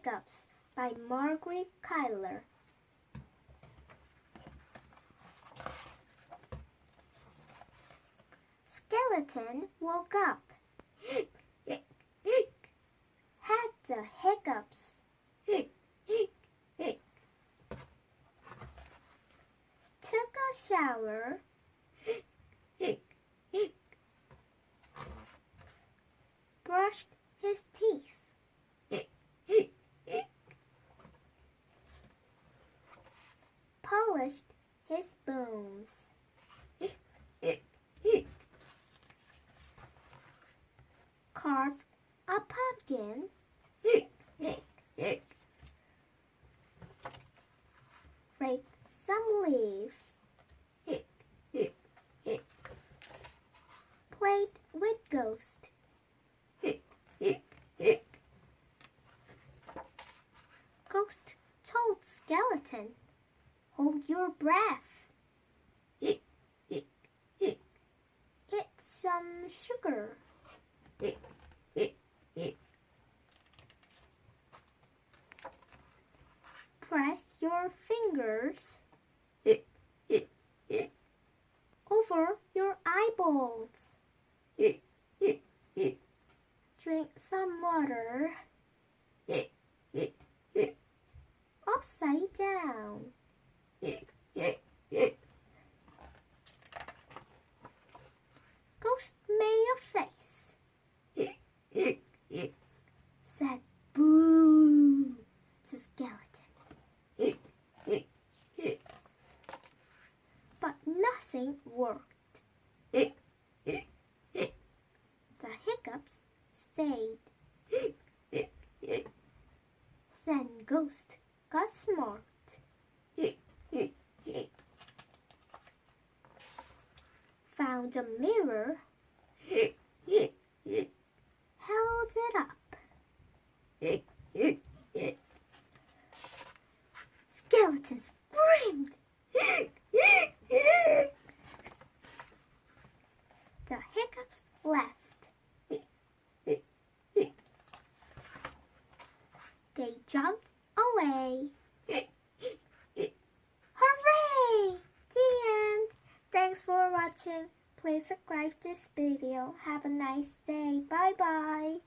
Hiccups by Margery Cuyler. Skeleton woke up. Had the hiccups. Took a shower. Brushed his teeth. Polished his bones. Carved a pumpkin. Raked some leaves. Played with ghosts. Ghost told Skeleton, "Hold your breath. It's some sugar." Press your fingers over your eyeballs. Drink some water upside down. Ghost made a face. Said boo to Skeleton. But nothing worked. The hiccups stayed. Then Ghost got smart. Found a mirror. Held it up. Skeleton screamed. The hiccups left. They jumped away. Hooray! The end. Thanks for watching. Please subscribe to this video. Have a nice day. Bye bye.